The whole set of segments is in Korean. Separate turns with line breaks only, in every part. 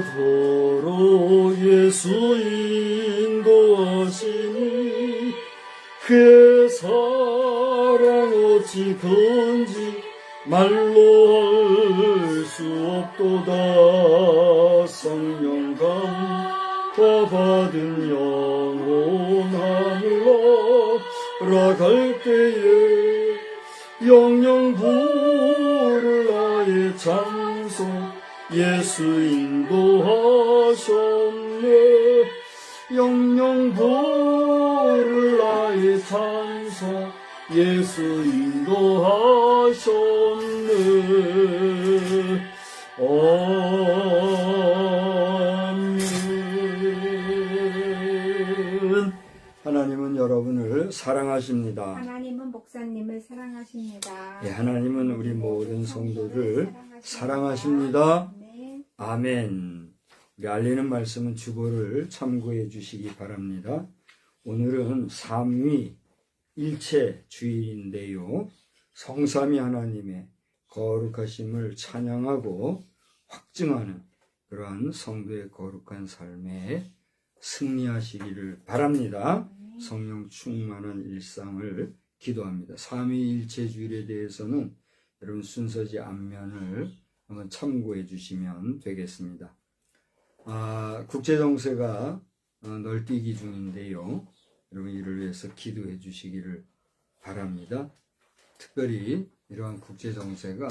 다가도록 예수 인도하시니 그의 사랑 어찌 건지 말로 할 수 없도다. 성령 감화 받은 영혼 하늘로 돌아갈 때에 영영 부를 나의 장소 예수 인도하셨네. 영영 부를 나의 장소 예수 인도하셨네. 아멘. 하나님은 여러분을 사랑하십니다.
하나님은 목사님을 사랑하십니다.
예, 하나님은 우리 모든 성도를 사랑하십니다. 아멘. 우리 알리는 말씀은 주보를 참고해 주시기 바랍니다. 오늘은 삼위일체 주일인데요. 성삼위 하나님의 거룩하심을 찬양하고 확증하는 그러한 성도의 거룩한 삶에 승리하시기를 바랍니다. 성령 충만한 일상을 기도합니다. 삼위일체 주일에 대해서는 여러분 순서지 앞면을 한번 참고해 주시면 되겠습니다. 국제정세가 널뛰기 중인데요. 여러분 이를 위해서 기도해 주시기를 바랍니다. 특별히 이러한 국제정세가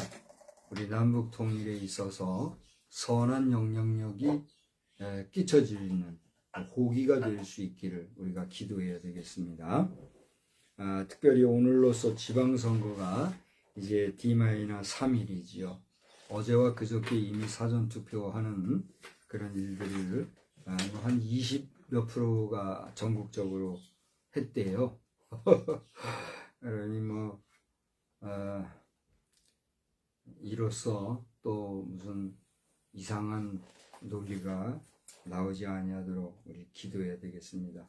우리 남북 통일에 있어서 선한 영향력이 끼쳐지는 호기가 될 수 있기를 우리가 기도해야 되겠습니다. 특별히 오늘로서 지방선거가 이제 D-3일이지요. 어제와 그저께 이미 사전투표하는 그런 일들을 한 20몇 프로가 전국적으로 했대요. 그러니 이로써 또 무슨 이상한 논리가 나오지 아니하도록 우리 기도해야 되겠습니다.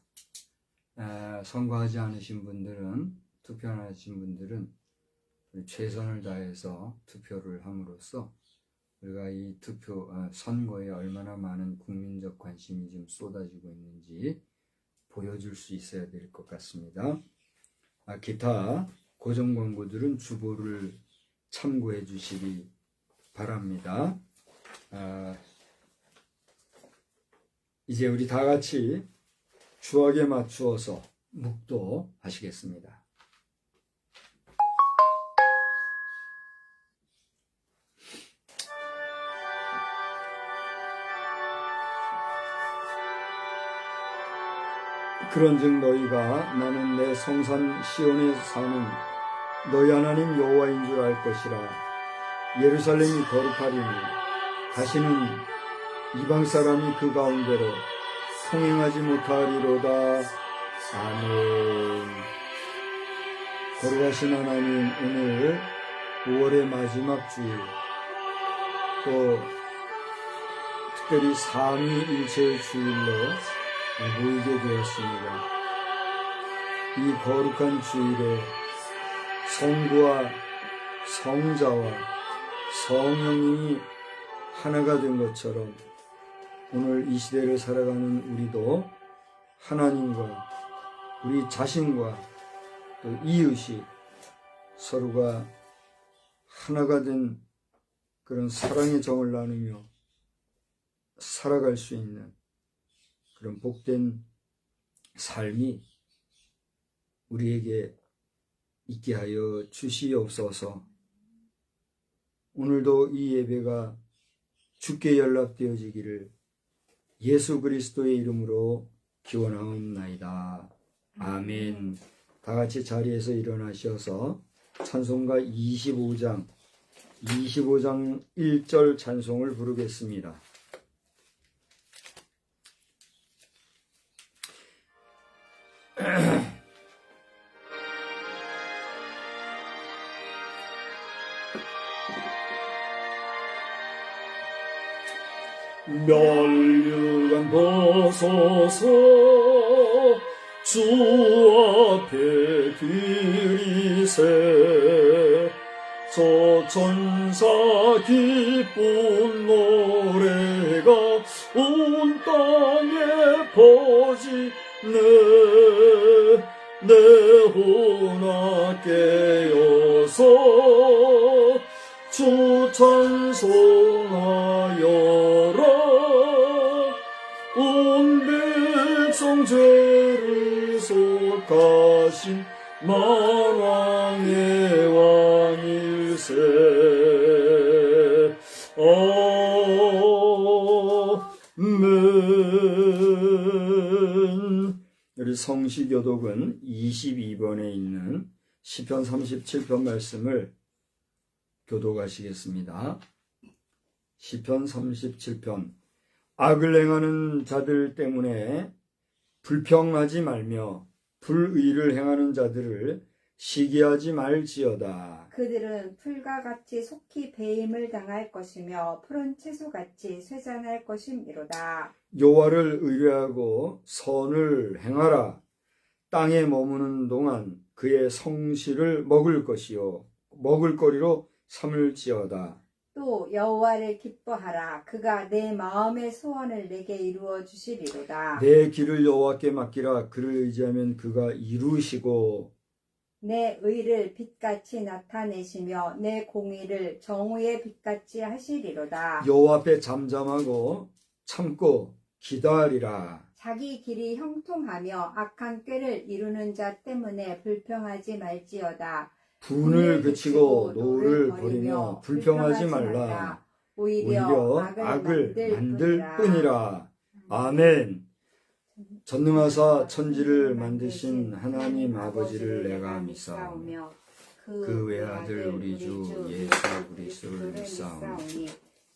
선거하지 않으신 분들은, 투표 안 하신 분들은 최선을 다해서 투표를 함으로써 우리가 이 선거에 얼마나 많은 국민적 관심이 좀 쏟아지고 있는지 보여줄 수 있어야 될 것 같습니다. 기타 고정 광고들은 주보를 참고해 주시기 바랍니다. 이제 우리 다 같이 주악에 맞추어서 묵도하시겠습니다. 그런즉 너희가 나는 내 성산 시온에 사는 너희 하나님 여호와인 줄 알 것이라. 예루살렘이 거룩하리니 다시는 이방 사람이 그 가운데로 통행하지 못하리로다. 아멘. 거룩하신 하나님, 오늘 5월의 마지막 주일, 또 특별히 삼위일체의 주일로 모이게 되었습니다. 이 거룩한 주일에 성부와 성자와 성령님이 하나가 된 것처럼 오늘 이 시대를 살아가는 우리도 하나님과 우리 자신과 또 이웃이 서로가 하나가 된 그런 사랑의 정을 나누며 살아갈 수 있는 그런 복된 삶이 우리에게 있게 하여 주시옵소서. 오늘도 이 예배가 주께 연락되어지기를 예수 그리스도의 이름으로 기원하옵나이다. 아멘. 다 같이 자리에서 일어나셔서 찬송가 25장 1절 찬송을 부르겠습니다. 멸류관 벗어서 주 앞에 드리세. 저 천사 기쁜 노래 은혜가 온 땅에 퍼지네. 내 혼아 깨어서 주 찬송하여라. 온 백성 죄를 속하신 만왕의 왕일세. 아멘. 우리 성시교독은 22번에 있는 시편 37편 말씀을 교독하시겠습니다. 시편 37편. 악을 행하는 자들 때문에 불평하지 말며 불의를 행하는 자들을 시기하지 말지어다.
그들은 풀과 같이 속히 배임을 당할 것이며 푸른 채소같이 쇠잔할 것임이로다.
여호와를 의뢰하고 선을 행하라. 땅에 머무는 동안 그의 성실을 먹을 것이요 먹을거리로 삼을지어다.
또 여호와를 기뻐하라. 그가 내 마음의 소원을 내게 이루어 주시리로다.
내 길을 여호와께 맡기라. 그를 의지하면 그가 이루시고
내 의를 빛같이 나타내시며 내 공의를 정의의 빛같이 하시리로다.
여호와 앞에 잠잠하고 참고 기다리라.
자기 길이 형통하며 악한 꾀를 이루는 자 때문에 불평하지 말지어다.
분을 그치고 노를 버리며 불평하지 말라. 오히려 악을 만들 뿐이라. 아멘. 전능하사 천지를 만드신 하나님 아버지를 내가 믿사오며 그 외아들 우리 주 예수 그리스도를 믿사오니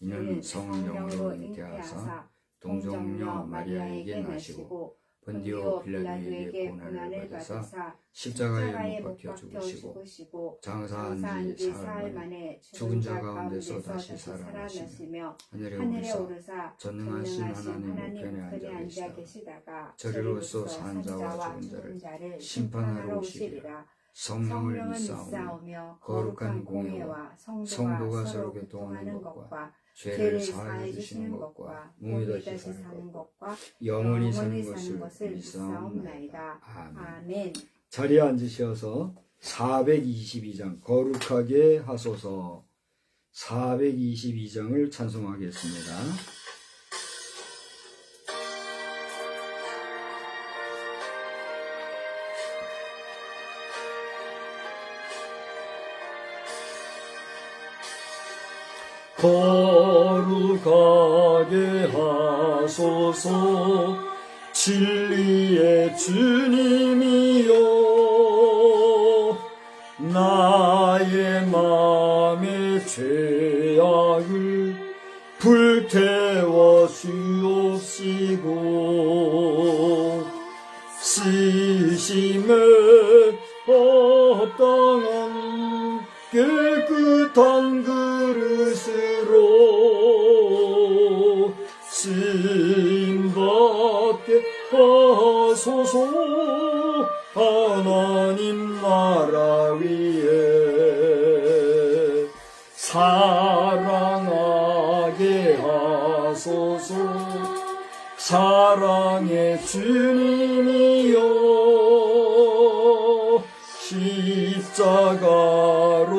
이는 성령으로 잉태하사 동정녀 마리아에게 나시고 본디오 빌라도에게 고난을 받으사 십자가에 못 박혀 죽으시고 장사한 지 사흘 만에 죽은 자 가운데서 다시 살아나시며 하늘에 오르사 전능하신 하나님 우편에 앉아 계시다가 저리로서 산 자와 죽은 자를 심판하러 오시리라. 성령을 믿사오며 거룩한 공예와 성도가 서로 교통하는 것과 죄를 사하여 주시는 것과 몸이 다시 사는 것과 영원히 사는 것을 믿사옵나이다. 아멘. 자리에 앉으셔서 422장 거룩하게 하소서 422장을 찬송하겠습니다. 거룩하게 하소서 진리의 주님이여 나의 맘의 죄악을 불태워 주옵시고 쓰심에 합당한 깨끗한 그릇으로 쓰임받게 하소서 하나님 나라 위에 사랑하게 하소서 사랑의 주님이여 십자가로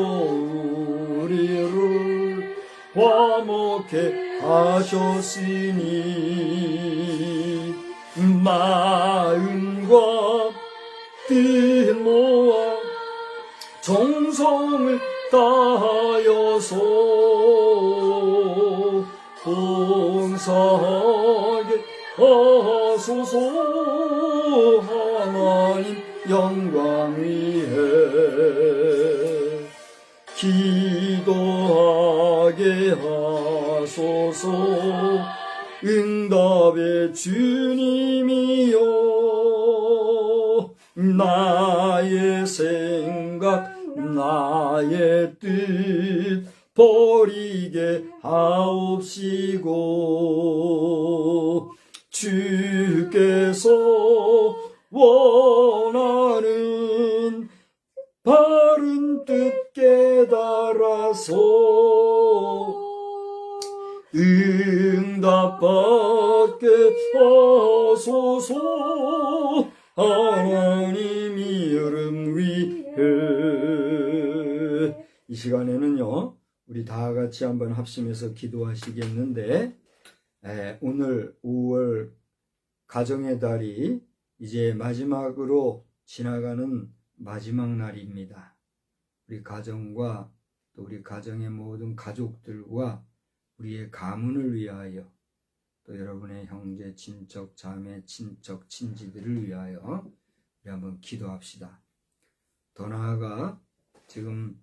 우리를 화목해 하셨으니 마음과 뜻 모아 정성을 다하여서 봉사하게 하소서 하나님 영광 위에 기도하게 하소서 응답의 주님이여 나의 생각 나의 뜻 버리게 하옵시고 주께서 원하는 바른 뜻 깨달아서 응답받게 하소서. 하나님이 여름 위에. 이 시간에는요 우리 다 같이 한번 합심해서 기도하시겠는데, 오늘 5월 가정의 달이 이제 마지막으로 지나가는 마지막 날입니다. 우리 가정과 또 우리 가정의 모든 가족들과 우리의 가문을 위하여, 또 여러분의 형제, 친척, 자매, 친척, 친지들을 위하여 우리 한번 기도합시다. 더 나아가 지금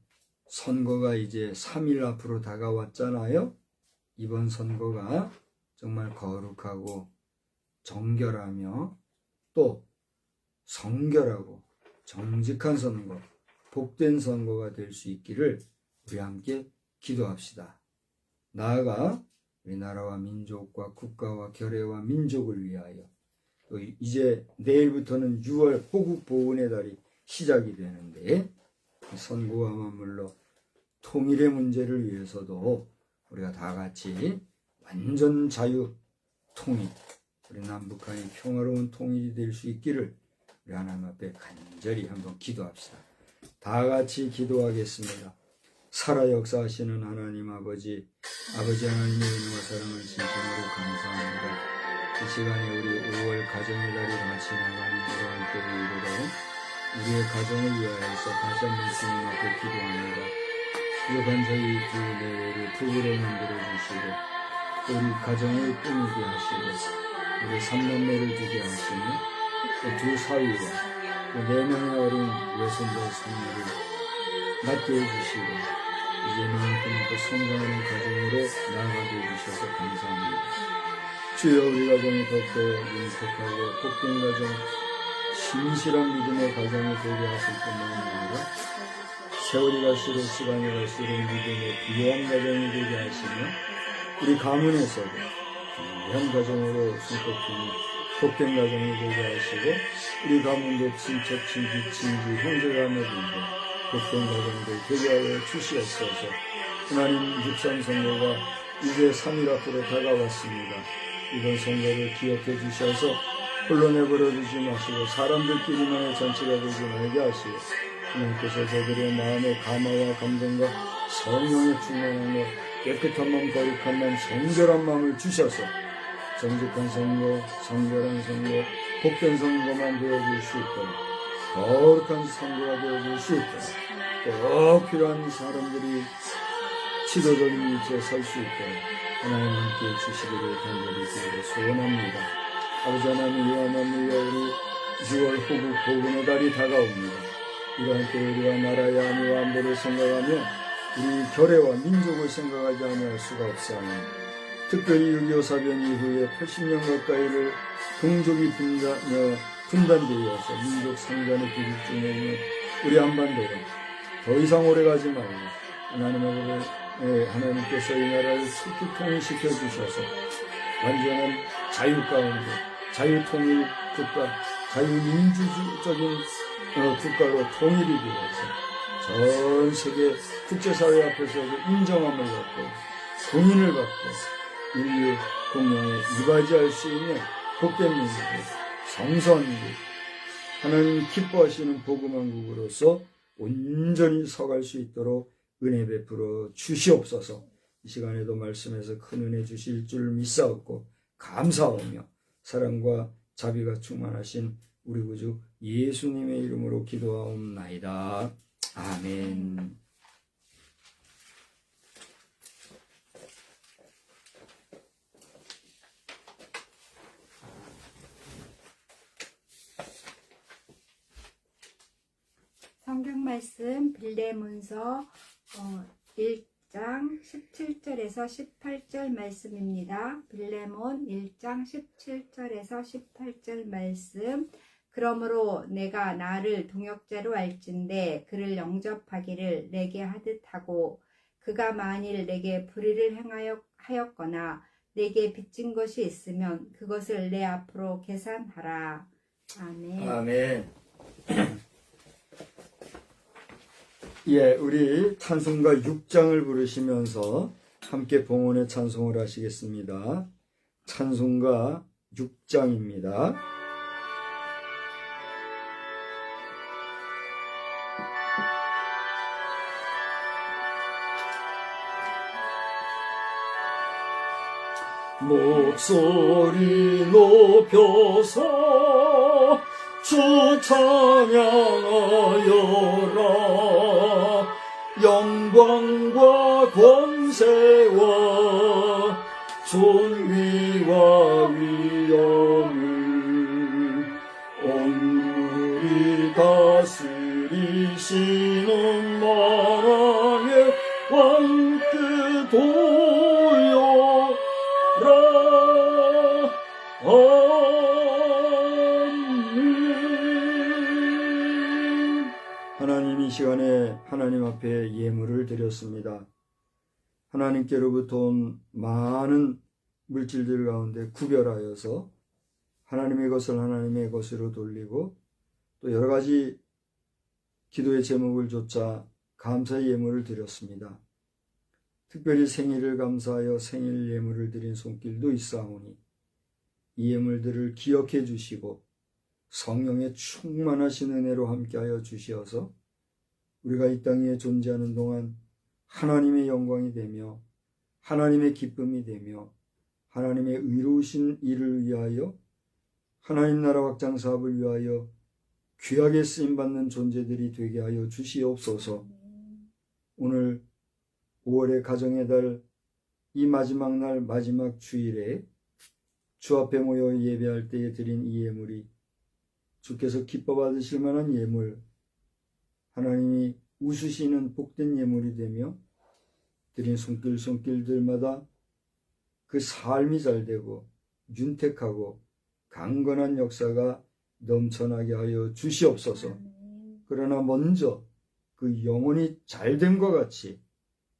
선거가 이제 3일 앞으로 다가왔잖아요. 이번 선거가 정말 거룩하고 정결하며 또 성결하고 정직한 선거, 복된 선거가 될 수 있기를 우리 함께 기도합시다. 나아가 우리나라와 민족과 국가와 결의와 민족을 위하여, 또 이제 내일부터는 6월 호국 보훈의 달이 시작이 되는데, 선거와 맞물러 통일의 문제를 위해서도 우리가 다 같이 완전 자유 통일, 우리 남북한이 평화로운 통일이 될 수 있기를 우리 하나님 앞에 간절히 한번 기도합시다. 다 같이 기도하겠습니다. 살아 역사하시는 하나님 아버지 하나님의 은혜와 사랑을 진심으로 감사합니다. 이 시간에 우리 5월 가정의 달이 다 지나가는 이러한 때를 이르러 우리의 가정을 위하여서 다시 한번 주님 앞에 기도합니다. 부족한 저희 두 내외를 부부로 만들어 주시고, 또 우리 가정을 꾸미게 하시고, 우리 삼남매를 두게 하시며, 또 두 사위와 또 4명의 어린 외손자 손녀를 낳게 해주시고, 이제만큼 또 성장하는 가정으로 나아가게 해주셔서 감사합니다. 주여, 우리 가정이 더욱더 윤택하고 복된 가정, 신실한 믿음의 가정이 되게 하실 뿐만 아니라 세월이 갈수록 시간이 갈수록 믿음의 부유한 가정이 되게 하시며, 우리 가문에서도 귀한 가정으로 손꼽히는 복된 가정이 되게 하시고, 우리 가문도 친척, 친지, 형제자매들도 복된 가정들 되게 하여 주시옵소서. 하나님, 육산 선거가 이제 3일 앞으로 다가왔습니다. 이번 선거를 기억해 주셔서 홀로 내버려 두지 마시고 사람들끼리만의 잔치가 되지 말게 하시고, 하나님께서 저들의 마음의 감화와 감동과 성령의 충만함과 깨끗한 마음, 거룩한 마음, 정결한 마음을 주셔서 정직한 선거, 성결한 선거, 복된 선거만 되어줄 수 있도록, 거룩한 선거가 되어줄 수 있도록, 꼭 필요한 사람들이 지도적인 위치에 설 수 있도록 하나님 함께 주시기를 간절히 소원합니다. 아버지 하나님, 이와 맞물려 우리 6월 호국 보훈의 달이 다가옵니다. 이러한 때 우리가 나라의 안위와 안보를 생각하며 우리 결의와 민족을 생각하지 않을 수가 없사오니, 특별히 6.25 사변 이후에 80년 가까이를 동족이 분단되어서 민족 상잔의 비극 중에 있는 우리 한반도에 더 이상 오래가지 말고 하나님께서 이 나라를 속히 통일시켜 주셔서 완전한 자유 가운데 자유통일 국가, 자유민주적인 국가로 통일이 되어서 전 세계 국제사회 앞에서도 인정함을 받고 공인을 받고 인류 공영에 이바지할 수 있는 복된 민족, 성소한 민족, 하나님 기뻐하시는 복음왕국으로서 온전히 서갈 수 있도록 은혜 베풀어 주시옵소서. 이 시간에도 말씀에서 큰 은혜 주실 줄 믿사옵고 감사하며 사랑과 자비가 충만하신 우리 구주 예수님의 이름으로 기도하옵나이다. 아멘.
성경 말씀 빌레몬서 1장 17절에서 18절 말씀입니다. 빌레몬 1장 17절에서 18절 말씀. 그러므로 내가 나를 동역자로 알진대 그를 영접하기를 내게 하듯 하고, 그가 만일 내게 불의를 하였거나 내게 빚진 것이 있으면 그것을 내 앞으로 계산하라. 아멘.
아멘. 예, 우리 찬송가 6장을 부르시면서 함께 봉헌의 찬송을 하시겠습니다. 찬송가 6장입니다. 목소리 높여서 주 찬양하여라. 영광과 권세와 존귀와 위엄을 온물이 다스리시는 만왕의 왕께 돌려라. 아멘. 하나님, 이 시간에 하나님 앞에 예물을 드렸습니다. 하나님께로부터 온 많은 물질들 가운데 구별하여서 하나님의 것을 하나님의 것으로 돌리고 또 여러 가지 기도의 제목을 좇아 감사의 예물을 드렸습니다. 특별히 생일을 감사하여 생일 예물을 드린 손길도 있사오니 이 예물들을 기억해 주시고 성령의 충만하신 은혜로 함께하여 주시어서 우리가 이 땅에 존재하는 동안 하나님의 영광이 되며 하나님의 기쁨이 되며 하나님의 의로우신 일을 위하여 하나님 나라 확장 사업을 위하여 귀하게 쓰임받는 존재들이 되게 하여 주시옵소서. 오늘 5월의 가정의 달 이 마지막 날 마지막 주일에 주 앞에 모여 예배할 때에 드린 이 예물이 주께서 기뻐 받으실 만한 예물, 하나님이 웃으시는 복된 예물이 되며 드린 손길들마다 그 삶이 잘되고 윤택하고 강건한 역사가 넘쳐나게 하여 주시옵소서. 그러나 먼저 그 영혼이 잘됨과 같이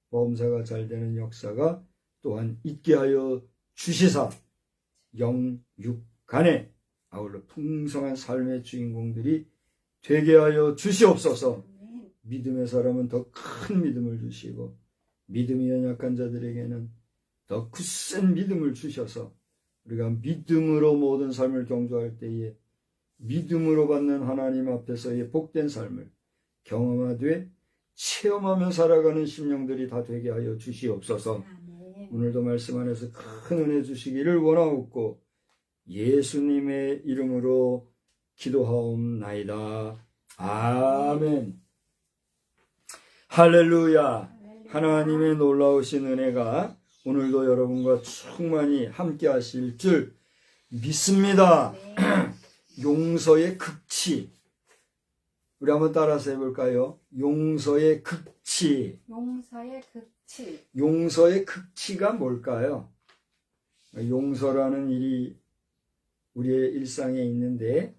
범사가 잘되는 역사가 또한 있게 하여 주시사 영육간에 아울러 풍성한 삶의 주인공들이 되게 하여 주시옵소서. 믿음의 사람은 더 큰 믿음을 주시고 믿음이 연약한 자들에게는 더 굳센 믿음을 주셔서 우리가 믿음으로 모든 삶을 경주할 때에 믿음으로 받는 하나님 앞에서의 복된 삶을 경험하되 체험하며 살아가는 심령들이 다 되게 하여 주시옵소서. 오늘도 말씀 안에서 큰 은혜 주시기를 원하옵고 예수님의 이름으로 기도하옵나이다. 아멘. 할렐루야. 하나님의 놀라우신 은혜가 오늘도 여러분과 충만히 함께 하실 줄 믿습니다. 용서의 극치. 우리 한번 따라서 해볼까요? 용서의 극치.
용서의 극치.
용서의 극치가 뭘까요? 용서라는 일이 우리의 일상에 있는데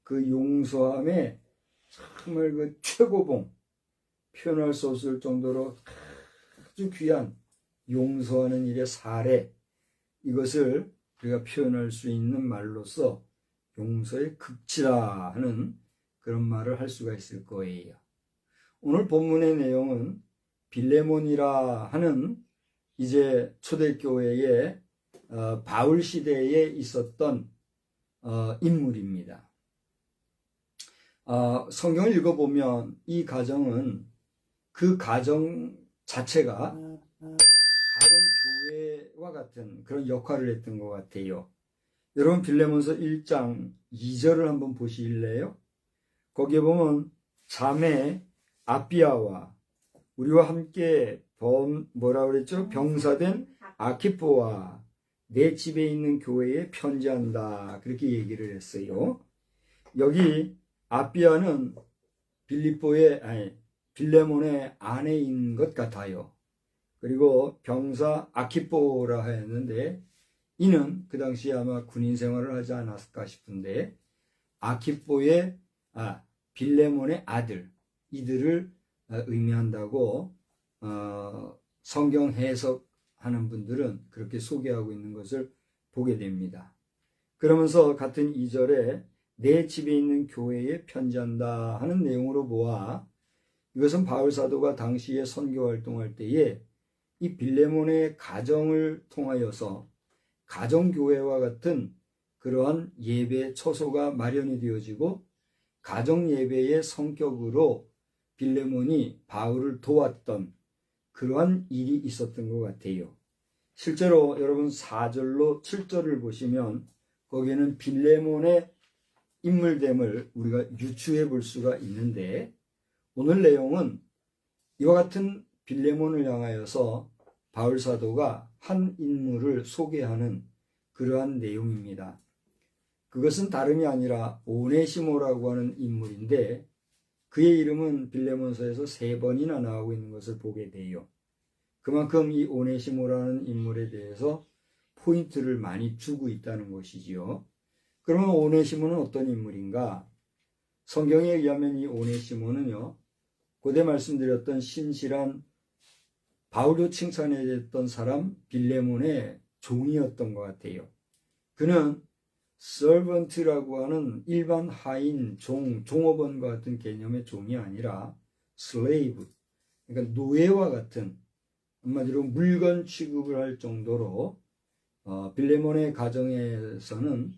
그 용서함의 정말 그 최고봉, 표현할 수 없을 정도로 아주 귀한 용서하는 일의 사례, 이것을 우리가 표현할 수 있는 말로서 용서의 극치라 하는 그런 말을 할 수가 있을 거예요. 오늘 본문의 내용은 빌레몬이라 하는 이제 초대교회의 바울 시대에 있었던 인물입니다. 성경을 읽어보면 이 가정은 그 가정 자체가 가정교회와 같은 그런 역할을 했던 것 같아요. 여러분 빌레몬서 1장 2절을 한번 보실래요? 거기에 보면 자매 아비아와 우리와 함께 병사된 아키포와 내 집에 있는 교회에 편지한다, 그렇게 얘기를 했어요. 여기 아비아는 빌레몬의 아내인 것 같아요. 그리고 병사 아키포라 하였는데 이는 그 당시에 아마 군인 생활을 하지 않았을까 싶은데 아키포의 빌레몬의 아들, 이들을 의미한다고 성경 해석하는 분들은 그렇게 소개하고 있는 것을 보게 됩니다. 그러면서 같은 2절에 내 집에 있는 교회에 편지한다 하는 내용으로 보아 이것은 바울 사도가 당시에 선교 활동할 때에 이 빌레몬의 가정을 통하여서 가정교회와 같은 그러한 예배 처소가 마련이 되어지고 가정예배의 성격으로 빌레몬이 바울을 도왔던 그러한 일이 있었던 것 같아요. 실제로 여러분 4절로 7절을 보시면 거기에는 빌레몬의 인물됨을 우리가 유추해 볼 수가 있는데 오늘 내용은 이와 같은 빌레몬을 향하여서 바울 사도가 한 인물을 소개하는 그러한 내용입니다. 그것은 다름이 아니라 오네시모라고 하는 인물인데 그의 이름은 빌레몬서에서 3번이나 나오고 있는 것을 보게 돼요. 그만큼 이 오네시모라는 인물에 대해서 포인트를 많이 주고 있다는 것이지요. 그러면 오네시모는 어떤 인물인가? 성경에 의하면 이 오네시모는요, 고대 말씀드렸던 신실한 바울로 칭찬해졌던 사람 빌레몬의 종이었던 것 같아요. 그는 servant라고 하는 일반 하인, 종업원과 같은 개념의 종이 아니라 slave, 그러니까 노예와 같은 한마디로 물건 취급을 할 정도로 빌레몬의 가정에서는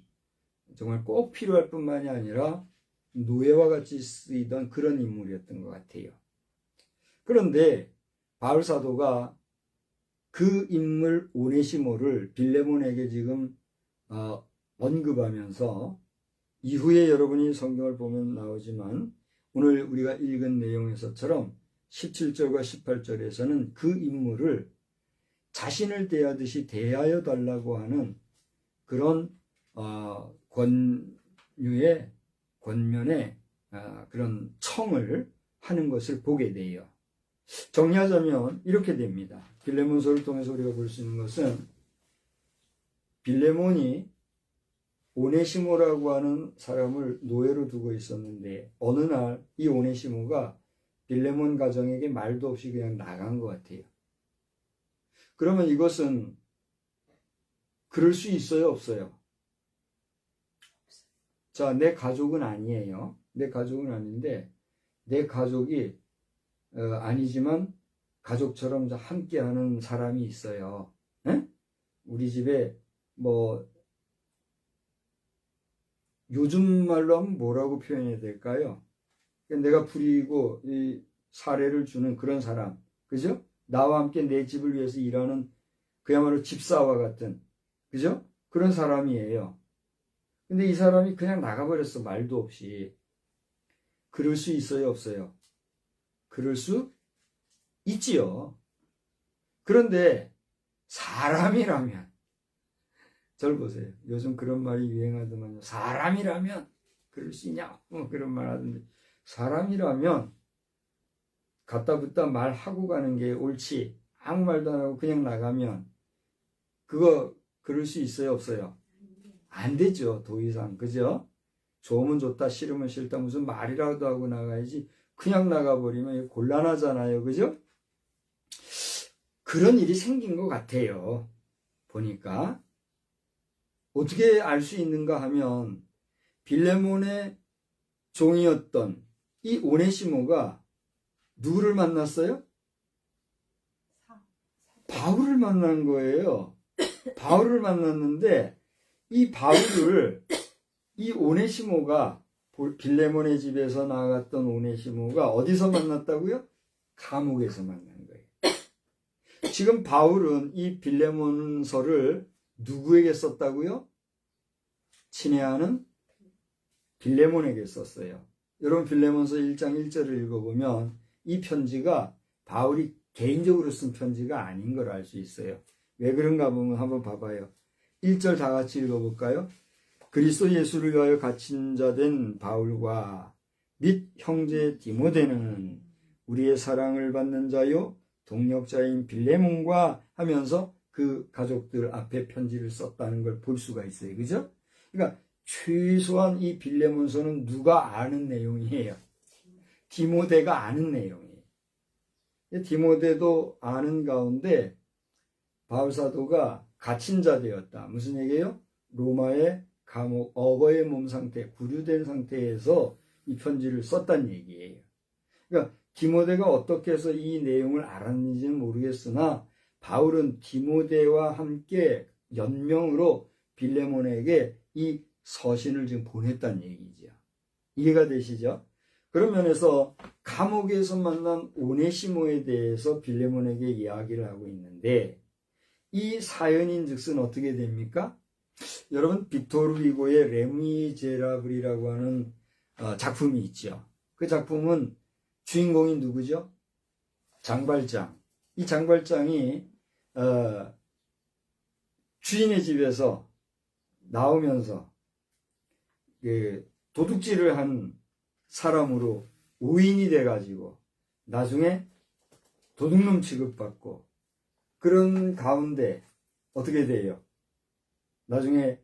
정말 꼭 필요할 뿐만이 아니라 노예와 같이 쓰이던 그런 인물이었던 것 같아요. 그런데 바울 사도가 그 인물 오네시모를 빌레몬에게 지금 언급하면서 이후에 여러분이 성경을 보면 나오지만 오늘 우리가 읽은 내용에서처럼 17절과 18절에서는 그 인물을 자신을 대하듯이 대하여 달라고 하는 그런 권면의 그런 청을 하는 것을 보게 돼요. 정리하자면 이렇게 됩니다. 빌레몬서를 통해서 우리가 볼 수 있는 것은 빌레몬이 오네시모라고 하는 사람을 노예로 두고 있었는데 어느 날 이 오네시모가 빌레몬 가정에게 말도 없이 그냥 나간 것 같아요. 그러면 이것은 그럴 수 있어요, 없어요? 자, 내 가족은 아니에요. 내 가족은 아닌데 내 가족이 아니지만 가족처럼 함께하는 사람이 있어요. 에? 우리 집에 뭐 요즘 말로 하면 뭐라고 표현해야 될까요? 내가 부리고 이 사례를 주는 그런 사람, 그죠? 나와 함께 내 집을 위해서 일하는 그야말로 집사와 같은, 그죠? 그런 사람이에요. 근데 이 사람이 그냥 나가버렸어, 말도 없이. 그럴 수 있어요, 없어요? 그럴 수 있지요. 그런데 사람이라면, 절 보세요. 요즘 그런 말이 유행하더만요. 사람이라면 그럴 수 있냐? 그런 말 하던데. 사람이라면 갖다 붙다 말하고 가는 게 옳지. 아무 말도 안 하고 그냥 나가면 그거 그럴 수 있어요, 없어요? 안 되죠, 더 이상. 그죠? 좋으면 좋다, 싫으면 싫다, 무슨 말이라도 하고 나가야지. 그냥 나가버리면 곤란하잖아요. 그죠? 그런 일이 생긴 것 같아요. 보니까. 어떻게 알 수 있는가 하면 빌레몬의 종이었던 이 오네시모가 누구를 만났어요? 바울을 만난 거예요. 바울을 만났는데 이 바울을 이 오네시모가 빌레몬의 집에서 나갔던 오네시모가 어디서 만났다고요? 감옥에서 만난 거예요. 지금 바울은 이 빌레몬서를 누구에게 썼다고요? 친애하는 빌레몬에게 썼어요. 여러분 빌레몬서 1장 1절을 읽어보면 이 편지가 바울이 개인적으로 쓴 편지가 아닌 걸 알 수 있어요. 왜 그런가 보면 한번 봐봐요. 1절 다 같이 읽어볼까요? 그리스도 예수를 위하여 갇힌 자 된 바울과 및 형제 디모데는 우리의 사랑을 받는 자요 동력자인 빌레몬과 하면서 그 가족들 앞에 편지를 썼다는 걸 볼 수가 있어요. 그죠? 그러니까 최소한 이 빌레몬서는 누가 아는 내용이에요? 디모데가 아는 내용이에요. 디모데도 아는 가운데 바울 사도가 갇힌 자 되었다. 무슨 얘기예요? 로마의 감옥, 억어의 몸 상태, 구류된 상태에서 이 편지를 썼단 얘기예요. 그러니까 디모데가 어떻게 해서 이 내용을 알았는지는 모르겠으나 바울은 디모데와 함께 연명으로 빌레몬에게 이 서신을 지금 보냈다는 얘기죠. 이해가 되시죠? 그런 면에서 감옥에서 만난 오네시모에 대해서 빌레몬에게 이야기를 하고 있는데, 이 사연인 즉슨 어떻게 됩니까? 여러분, 빅토르 위고의 레미제라블이라고 하는 작품이 있죠. 그 작품은 주인공이 누구죠? 장발장. 이 장발장이 주인의 집에서 나오면서 도둑질을 한 사람으로 오인이 돼가지고 나중에 도둑놈 취급받고, 그런 가운데 어떻게 돼요? 나중에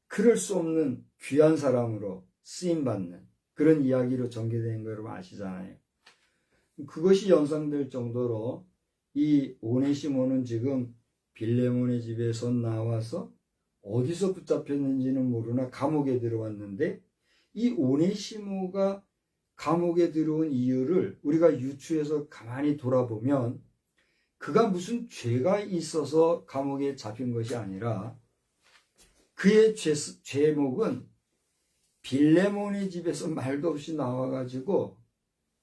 그럴 수 없는 귀한 사람으로 쓰임받는 그런 이야기로 전개된 거 여러분 아시잖아요. 그것이 연상될 정도로 이 오네시모는 지금 빌레몬의 집에서 나와서 어디서 붙잡혔는지는 모르나 감옥에 들어왔는데, 이 오네시모가 감옥에 들어온 이유를 우리가 유추해서 가만히 돌아보면 그가 무슨 죄가 있어서 감옥에 잡힌 것이 아니라 그의 죄목은 빌레몬의 집에서 말도 없이 나와가지고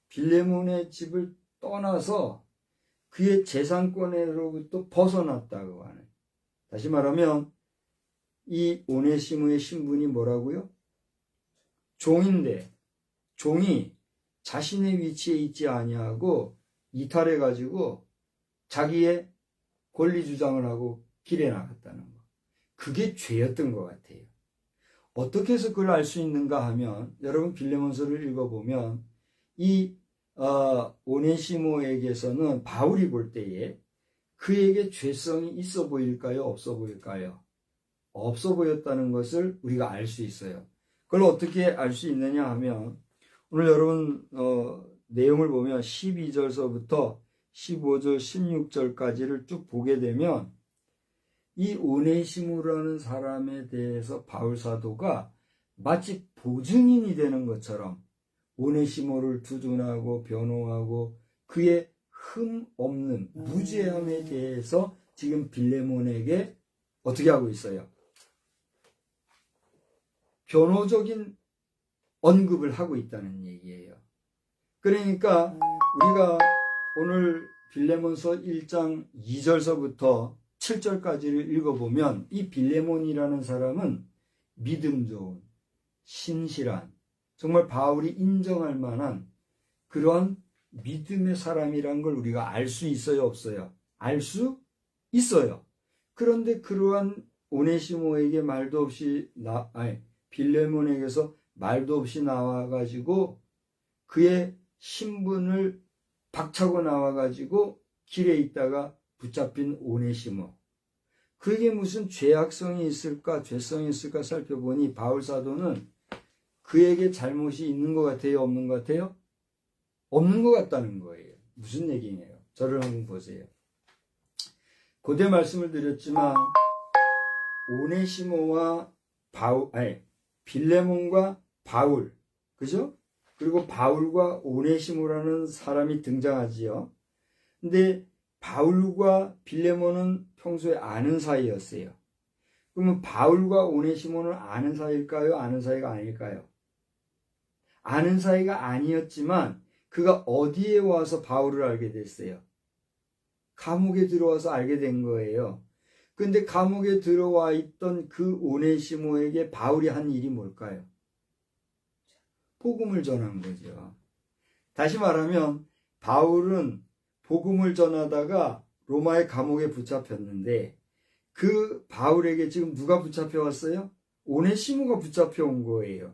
빌레몬의 집을 떠나서 그의 재산권으로부터 벗어났다고 하는. 다시 말하면 이 오네시모의 신분이 뭐라고요? 종인데 종이 자신의 위치에 있지 아니하고 이탈해가지고 자기의 권리 주장을 하고 길에 나갔다는 거. 그게 죄였던 것 같아요. 어떻게 해서 그걸 알 수 있는가 하면, 여러분 빌레몬서를 읽어보면 이 오네시모에게서는 바울이 볼 때에 그에게 죄성이 있어 보일까요? 없어 보일까요? 없어 보였다는 것을 우리가 알 수 있어요. 그걸 어떻게 알 수 있느냐 하면, 오늘 여러분 내용을 보면 12절서부터 15절, 16절까지를 쭉 보게 되면 이 오네시모라는 사람에 대해서 바울 사도가 마치 보증인이 되는 것처럼 오네시모를 두둔하고 변호하고 그의 흠 없는 무죄함에 대해서 지금 빌레몬에게 어떻게 하고 있어요? 변호적인 언급을 하고 있다는 얘기예요. 그러니까 우리가 오늘 빌레몬서 1장 2절서부터 7절까지를 읽어보면 이 빌레몬이라는 사람은 믿음 좋은, 신실한, 정말 바울이 인정할 만한 그러한 믿음의 사람이란 걸 우리가 알 수 있어요, 없어요? 알 수 있어요. 그런데 그러한 오네시모에게 말도 없이 빌레몬에게서 말도 없이 나와가지고 그의 신분을 박차고 나와가지고 길에 있다가 붙잡힌 오네시모. 그에게 무슨 죄악성이 있을까, 죄성이 있을까 살펴보니 바울 사도는 그에게 잘못이 있는 것 같아요, 없는 것 같아요? 없는 것 같다는 거예요. 무슨 얘기예요? 저를 한번 보세요. 고대 말씀을 드렸지만 오네시모와 빌레몬과 바울, 그죠? 그리고 바울과 오네시모라는 사람이 등장하지요. 근데 바울과 빌레몬은 평소에 아는 사이였어요. 그러면 바울과 오네시모는 아는 사이일까요? 아는 사이가 아닐까요? 아는 사이가 아니었지만 그가 어디에 와서 바울을 알게 됐어요? 감옥에 들어와서 알게 된 거예요. 근데 감옥에 들어와 있던 그 오네시모에게 바울이 한 일이 뭘까요? 복음을 전한 거죠. 다시 말하면 바울은 복음을 전하다가 로마의 감옥에 붙잡혔는데 그 바울에게 지금 누가 붙잡혀 왔어요? 오네시모가 붙잡혀 온 거예요.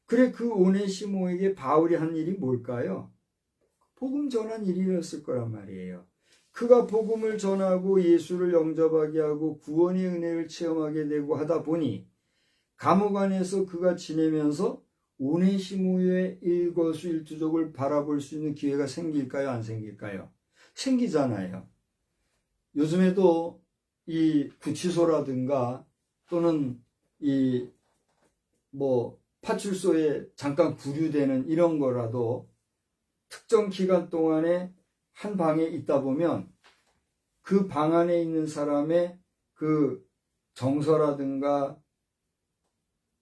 그래, 그 오네시모에게 바울이 한 일이 뭘까요? 복음 전한 일이었을 거란 말이에요. 그가 복음을 전하고 예수를 영접하게 하고 구원의 은혜를 체험하게 되고 하다 보니 감옥 안에서 그가 지내면서 오네시모의 일거수일투족을 바라볼 수 있는 기회가 생길까요? 안 생길까요? 생기잖아요. 요즘에도 이 구치소라든가 또는 파출소에 잠깐 구류되는 이런 거라도 특정 기간 동안에 한 방에 있다 보면 그 방 안에 있는 사람의 그 정서라든가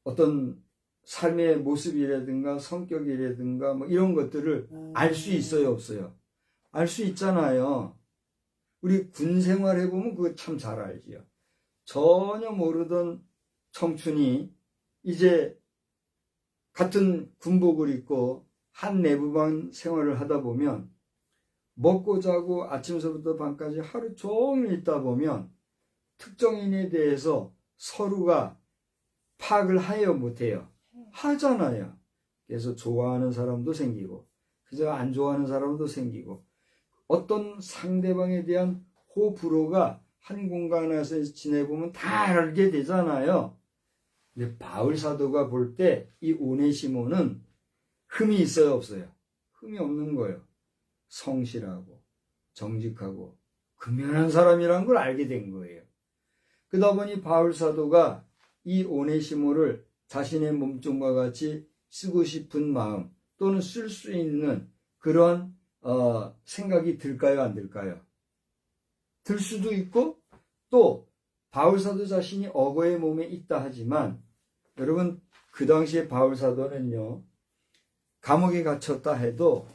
어떤 삶의 모습이라든가 성격이라든가 뭐 이런 것들을 알 수 있어요, 없어요? 알 수 있잖아요. 우리 군 생활 해보면 그거 참 잘 알지요. 전혀 모르던 청춘이 이제 같은 군복을 입고 한 내부방 생활을 하다 보면 먹고 자고 아침서부터 밤까지 하루 종일 있다 보면 특정인에 대해서 서로가 파악을 해요, 못해요? 하잖아요. 그래서 좋아하는 사람도 생기고 그저 안 좋아하는 사람도 생기고 어떤 상대방에 대한 호불호가 한 공간에서 지내보면 다 알게 되잖아요. 근데 바울 사도가 볼 때 이 오네시모는 흠이 있어요, 없어요? 흠이 없는 거예요. 성실하고 정직하고 근면한 사람이라는 걸 알게 된 거예요. 그러다 보니 바울 사도가 이 오네시모를 자신의 몸종과 같이 쓰고 싶은 마음 또는 쓸 수 있는 그런 생각이 들까요, 안 들까요? 들 수도 있고 또 바울 사도 자신이 어거의 몸에 있다 하지만 여러분 그 당시에 바울 사도는요 감옥에 갇혔다 해도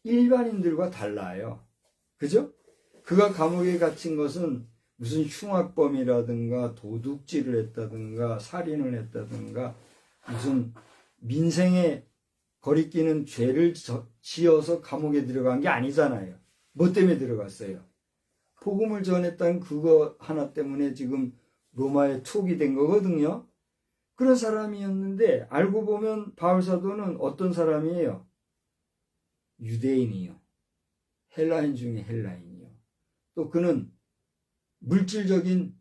일반인들과 달라요. 그죠? 그가 감옥에 갇힌 것은 무슨 흉악범이라든가 도둑질을 했다든가 살인을 했다든가 무슨 민생에 거리끼는 죄를 지어서 감옥에 들어간 게 아니잖아요. 뭐 때문에 들어갔어요? 복음을 전했다는 그거 하나 때문에 지금 로마에 투옥이 된 거거든요. 그런 사람이었는데 알고 보면 바울 사도는 어떤 사람이에요? 유대인이요. 헬라인 중에 헬라인이요. 또 그는 물질적인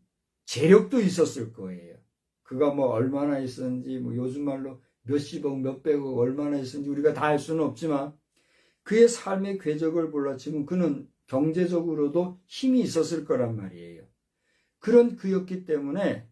재력도 있었을 거예요. 그가 뭐 얼마나 있었는지 뭐 요즘 말로 몇십억 몇백억 얼마나 있었는지 우리가 다 알 수는 없지만 그의 삶의 궤적을 몰라치면 그는 경제적으로도 힘이 있었을 거란 말이에요. 그런 그였기 때문에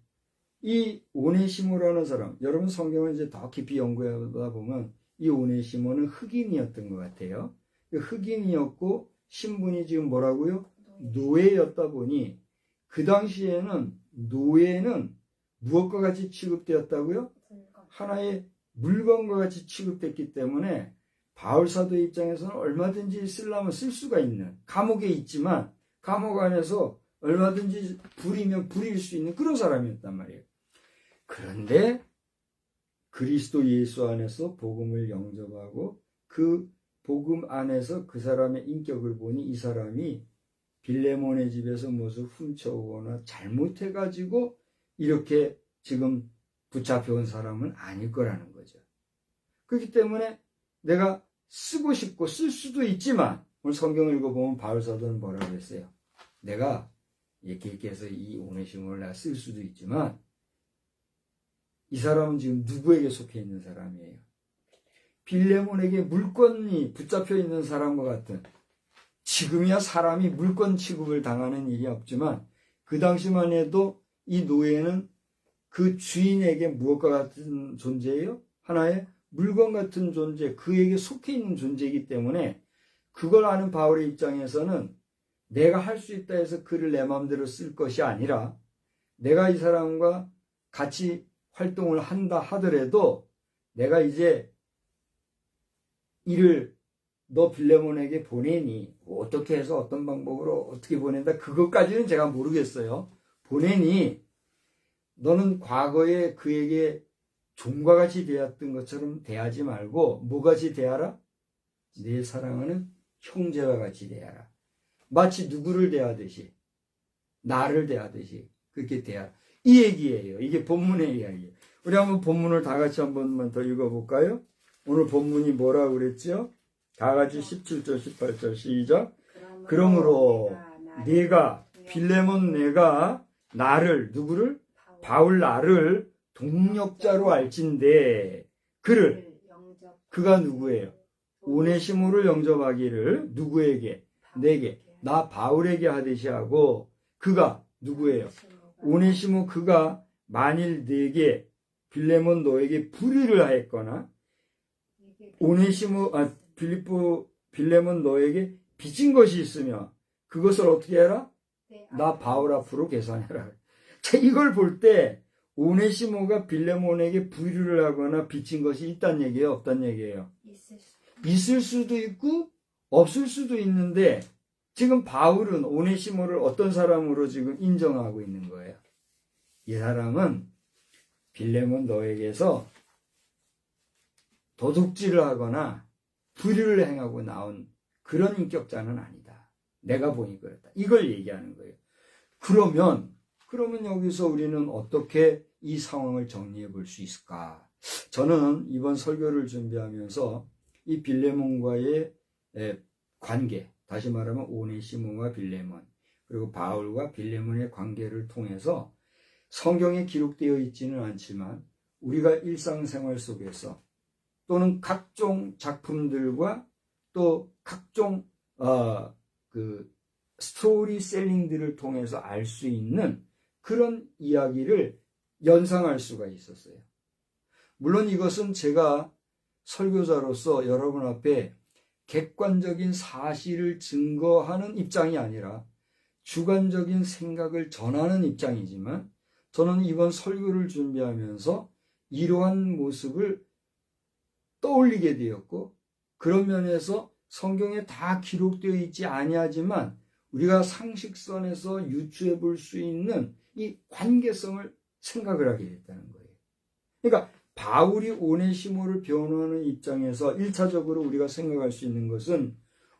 이 오네시모라는 사람, 여러분 성경을 이제 더 깊이 연구하다 보면 이 오네시모는 흑인이었던 것 같아요. 흑인이었고 신분이 지금 뭐라고요? 노예였다 보니 그 당시에는 노예는 무엇과 같이 취급되었다고요? 하나의 물건과 같이 취급됐기 때문에 바울 사도의 입장에서는 얼마든지 쓰려면 쓸 수가 있는, 감옥에 있지만 감옥 안에서 얼마든지 부리면 부릴 수 있는 그런 사람이었단 말이에요. 그런데 그리스도 예수 안에서 복음을 영접하고 그 복음 안에서 그 사람의 인격을 보니 이 사람이 빌레몬의 집에서 무엇을 훔쳐오거나 잘못해가지고 이렇게 지금 붙잡혀온 사람은 아닐 거라는 거죠. 그렇기 때문에 내가 쓰고 싶고 쓸 수도 있지만 오늘 성경을 읽어보면 바울 사도는 뭐라고 했어요? 내가 이렇게 해서 이 오네시모를 내가 쓸 수도 있지만 이 사람은 지금 누구에게 속해 있는 사람이에요? 빌레몬에게 물건이 붙잡혀 있는 사람과 같은, 지금이야 사람이 물건 취급을 당하는 일이 없지만 그 당시만 해도 이 노예는 그 주인에게 무엇과 같은 존재예요? 하나의 물건 같은 존재, 그에게 속해 있는 존재이기 때문에 그걸 아는 바울의 입장에서는 내가 할 수 있다 해서 그를 내 마음대로 쓸 것이 아니라 내가 이 사람과 같이 활동을 한다 하더라도 내가 이제 이를 너 빌레몬에게 보내니 어떻게 해서 어떤 방법으로 어떻게 보낸다 그것까지는 제가 모르겠어요. 보내니 너는 과거에 그에게 종과 같이 대했던 것처럼 대하지 말고 뭐같이 대하라? 내 사랑하는 형제와 같이 대하라. 마치 누구를 대하듯이 나를 대하듯이 그렇게 대하라. 이 얘기예요. 이게 본문의 이야기예요. 우리 한번 본문을 다 같이 한 번만 더 읽어볼까요? 오늘 본문이 뭐라고 그랬죠? 다 같이 17절 18절 시작. 그러므로 내가 빌레몬 내가 나를 누구를? 바울 나를 동력자로 알진대 그를 그가 누구예요? 오네시모를 영접하기를 누구에게? 내게 나 바울에게 하듯이 하고 그가 누구예요? 오네시모 그가 만일 내게 빌레몬 너에게 불의를 하였거나 오네시모 빌레몬 너에게 빚진 것이 있으면 그것을 어떻게 해라?
네,
나 바울 앞으로 계산해라. 자, 이걸 볼 때 오네시모가 빌레몬에게 불의를 하거나 빚진 것이 있단 얘기예요, 없단 얘기예요? 있을 수도 있고 없을 수도 있는데 지금 바울은 오네시모를 어떤 사람으로 지금 인정하고 있는 거예요. 이 사람은 빌레몬 너에게서 도둑질을 하거나 불의를 행하고 나온 그런 인격자는 아니다. 내가 보니 그렇다. 이걸 얘기하는 거예요. 그러면 여기서 우리는 어떻게 이 상황을 정리해 볼 수 있을까? 저는 이번 설교를 준비하면서 이 빌레몬과의 관계, 다시 말하면 오네시모와 빌레몬, 그리고 바울과 빌레몬의 관계를 통해서 성경에 기록되어 있지는 않지만 우리가 일상생활 속에서 또는 각종 작품들과 또 각종 스토리셀링들을 통해서 알 수 있는 그런 이야기를 연상할 수가 있었어요. 물론 이것은 제가 설교자로서 여러분 앞에 객관적인 사실을 증거하는 입장이 아니라 주관적인 생각을 전하는 입장이지만 저는 이번 설교를 준비하면서 이러한 모습을 떠올리게 되었고 그런 면에서 성경에 다 기록되어 있지 아니하지만 우리가 상식선에서 유추해 볼 수 있는 이 관계성을 생각을 하게 됐다는 거예요. 그러니까 바울이 오네시모를 변호하는 입장에서 1차적으로 우리가 생각할 수 있는 것은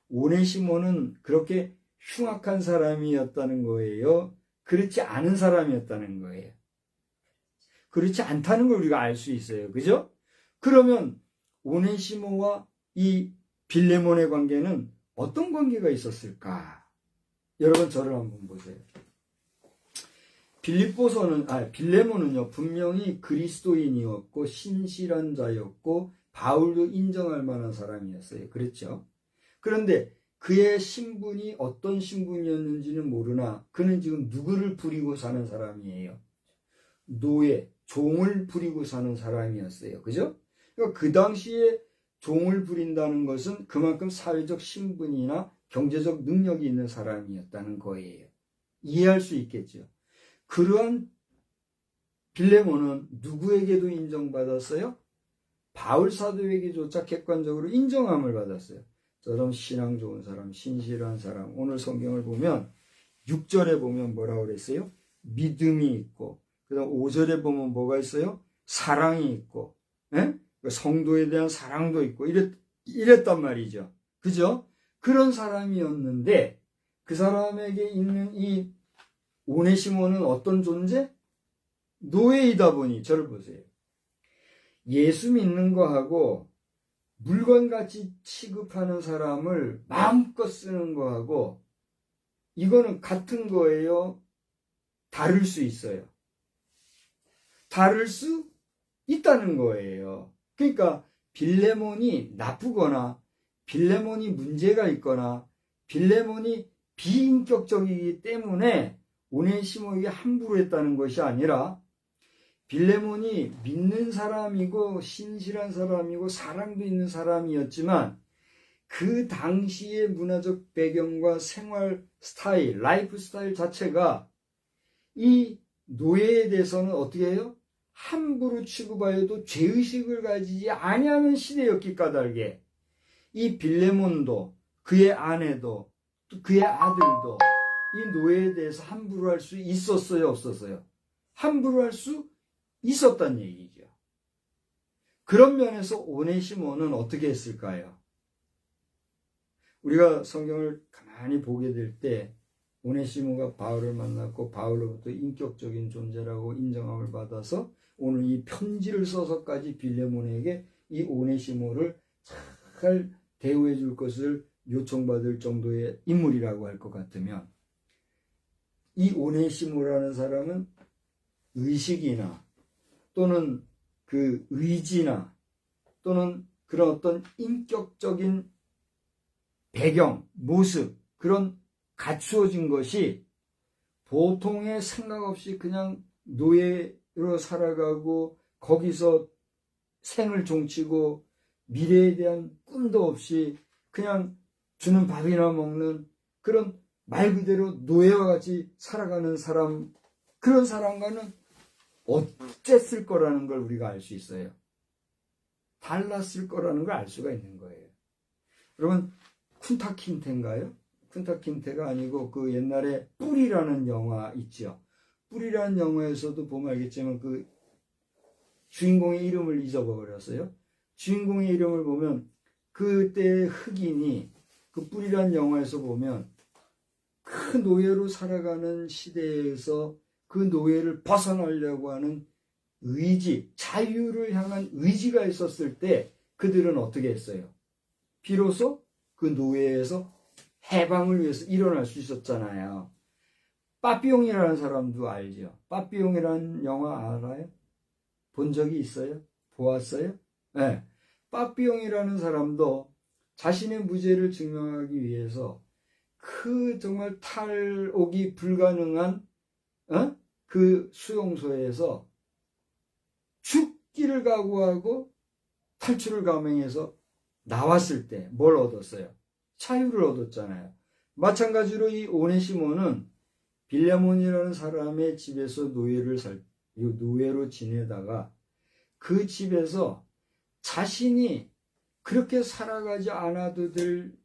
오네시모는 그렇게 흉악한 사람이었다는 거예요? 그렇지 않은 사람이었다는 거예요? 그렇지 않다는 걸 우리가 알 수 있어요. 그죠? 그러면 오네시모와 이 빌레몬의 관계는 어떤 관계가 있었을까? 여러분 저를 한번 보세요. 빌레몬은요, 분명히 그리스도인이었고, 신실한 자였고, 바울도 인정할 만한 사람이었어요. 그렇죠? 그런데 그의 신분이 어떤 신분이었는지는 모르나, 그는 지금 누구를 부리고 사는 사람이에요? 노예, 종을 부리고 사는 사람이었어요. 그죠? 그러니까 그 당시에 종을 부린다는 것은 그만큼 사회적 신분이나 경제적 능력이 있는 사람이었다는 거예요. 이해할 수 있겠죠? 그러한 빌레몬은 누구에게도 인정받았어요? 바울 사도에게조차 객관적으로 인정함을 받았어요. 저런 신앙 좋은 사람, 신실한 사람. 오늘 성경을 보면 6절에 보면 뭐라고 그랬어요? 믿음이 있고, 그 다음 5절에 보면 뭐가 있어요? 사랑이 있고, 성도에 대한 사랑도 있고, 이랬단 말이죠. 그죠? 그런 사람이었는데 그 사람에게 있는 이 오네시모는 어떤 존재? 노예이다 보니, 저를 보세요. 예수 믿는 거하고 물건같이 취급하는 사람을 마음껏 쓰는 거하고 이거는 같은 거예요? 다를 수 있어요. 다를 수 있다는 거예요. 그러니까 빌레몬이 나쁘거나 빌레몬이 문제가 있거나 빌레몬이 비인격적이기 때문에 오네시모에게 함부로 했다는 것이 아니라 빌레몬이 믿는 사람이고 신실한 사람이고 사랑도 있는 사람이었지만 그 당시의 문화적 배경과 생활 스타일, 라이프 스타일 자체가 이 노예에 대해서는 어떻게 해요? 함부로 취급하여도 죄의식을 가지지 아니하는 시대였기 까닭에 이 빌레몬도 그의 아내도 또 그의 아들도 이 노예에 대해서 함부로 할 수 있었어요, 없었어요? 함부로 할 수 있었단 얘기죠. 그런 면에서 오네시모는 어떻게 했을까요? 우리가 성경을 가만히 보게 될 때 오네시모가 바울을 만났고 바울로부터 인격적인 존재라고 인정함을 받아서 오늘 이 편지를 써서까지 빌레몬에게 이 오네시모를 잘 대우해 줄 것을 요청받을 정도의 인물이라고 할 것 같으면 이 오네시모라는 사람은 의식이나 또는 그 의지나 또는 그런 어떤 인격적인 배경, 모습, 그런 갖추어진 것이 보통의 생각 없이 그냥 노예로 살아가고 거기서 생을 종치고 미래에 대한 꿈도 없이 그냥 주는 밥이나 먹는 그런 말 그대로 노예와 같이 살아가는 사람, 그런 사람과는 어쨌을 거라는 걸 우리가 알 수 있어요. 달랐을 거라는 걸 알 수가 있는 거예요. 여러분, 쿤타킨테인가요? 쿤타킨테가 아니고 그 옛날에 뿔이라는 영화 있죠. 뿔이라는 영화에서도 보면 알겠지만 그 주인공의 이름을 잊어버렸어요. 주인공의 이름을 보면 그때 흑인이 그 뿔이라는 영화에서 보면 그 노예로 살아가는 시대에서 그 노예를 벗어나려고 하는 의지, 자유를 향한 의지가 있었을 때 그들은 어떻게 했어요? 비로소 그 노예에서 해방을 위해서 일어날 수 있었잖아요. 빠삐용이라는 사람도 알죠? 빠삐용이라는 영화 알아요? 본 적이 있어요? 보았어요? 네. 빠삐용이라는 사람도 자신의 무죄를 증명하기 위해서 그 정말 탈옥이 불가능한 그 수용소에서 죽기를 각오하고 탈출을 감행해서 나왔을 때 뭘 얻었어요? 자유를 얻었잖아요. 마찬가지로 이 오네시모는 빌레몬이라는 사람의 집에서 노예로 지내다가 그 집에서 자신이 그렇게 살아가지 않아도 될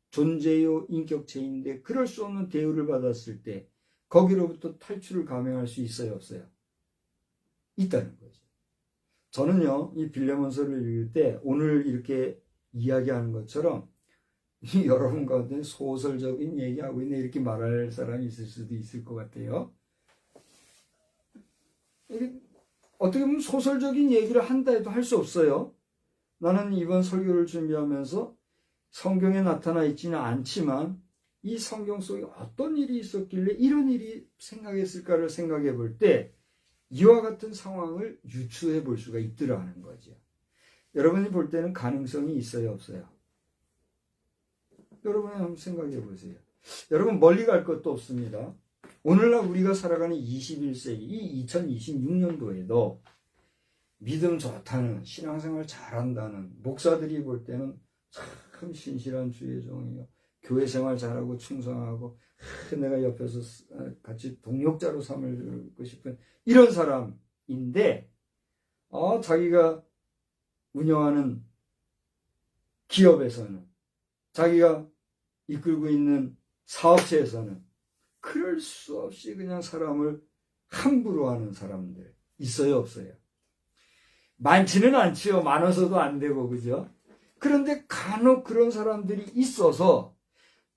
존재요 인격체인데 그럴 수 없는 대우를 받았을 때 거기로부터 탈출을 감행할 수 있어요, 없어요? 있다는 거죠. 저는요, 이 빌레몬서를 읽을 때 오늘 이렇게 이야기하는 것처럼 여러분 가운데 소설적인 얘기하고 있네 이렇게 말할 사람이 있을 수도 있을 것 같아요. 어떻게 보면 소설적인 얘기를 한다 해도 할 수 없어요. 나는 이번 설교를 준비하면서 성경에 나타나 있지는 않지만 이 성경 속에 어떤 일이 있었길래 이런 일이 생각했을까를 생각해 볼 때 이와 같은 상황을 유추해 볼 수가 있더라는 거죠. 여러분이 볼 때는 가능성이 있어요, 없어요? 여러분이 한번 생각해 보세요. 여러분 멀리 갈 것도 없습니다. 오늘날 우리가 살아가는 21세기, 이 2026년도에도 믿음 좋다는, 신앙생활 잘한다는 목사들이 볼 때는 참 신실한 주의 종이요. 교회 생활 잘하고 충성하고 내가 옆에서 같이 동역자로 삼고 싶은 이런 사람인데 자기가 운영하는 기업에서는 자기가 이끌고 있는 사업체에서는 그럴 수 없이 그냥 사람을 함부로 하는 사람들 있어요, 없어요? 많지는 않지요. 많아서도 안 되고, 그죠? 그런데 간혹 그런 사람들이 있어서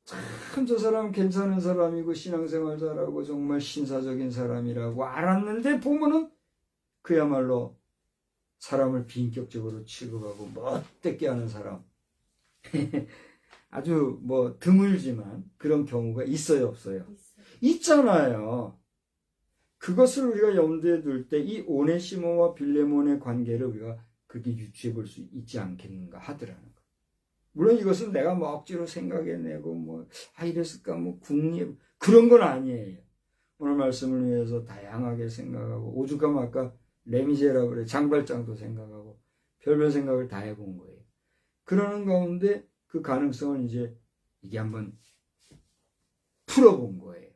참 저 사람 괜찮은 사람이고 신앙생활 잘하고 정말 신사적인 사람이라고 알았는데 보면은 그야말로 사람을 비인격적으로 취급하고 멋대게 하는 사람 아주 드물지만 그런 경우가 있어요, 없어요? 있잖아요. 그것을 우리가 염두에 둘 때 이 오네시모와 빌레몬의 관계를 우리가 그렇게 유추해 볼 수 있지 않겠는가 하더라는 거. 물론 이것은 내가 억지로 생각해내고 이랬을까 궁리해 그런 건 아니에요. 오늘 말씀을 위해서 다양하게 생각하고 오죽하면 아까 레미제라블의 장발장도 생각하고 별별 생각을 다 해본 거예요. 그러는 가운데 그 가능성을 이게 한번 풀어본 거예요.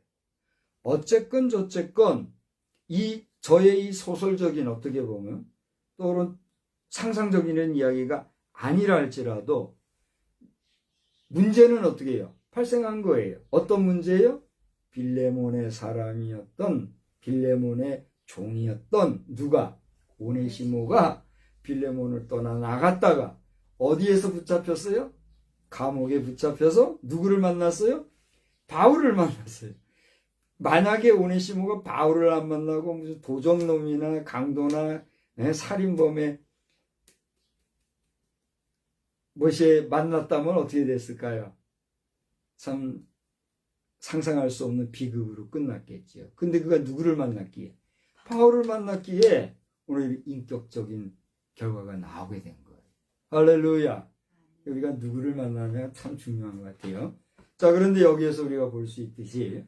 어쨌건 저쨌건 저의 이 소설적인 어떻게 보면 또는 상상적인 이야기가 아니라 할지라도 문제는 어떻게 해요? 발생한 거예요. 어떤 문제예요? 빌레몬의 사람이었던 빌레몬의 종이었던 누가? 오네시모가 빌레몬을 떠나 나갔다가 어디에서 붙잡혔어요? 감옥에 붙잡혀서 누구를 만났어요? 바울을 만났어요. 만약에 오네시모가 바울을 안 만나고 무슨 도적놈이나 강도나 살인범의 무엇이 만났다면 어떻게 됐을까요? 참 상상할 수 없는 비극으로 끝났겠죠. 근데 그가 누구를 만났기에? 바울을 만났기에 오늘 인격적인 결과가 나오게 된 거예요. 할렐루야. 우리가 누구를 만나면 참 중요한 것 같아요. 자, 그런데 여기에서 우리가 볼 수 있듯이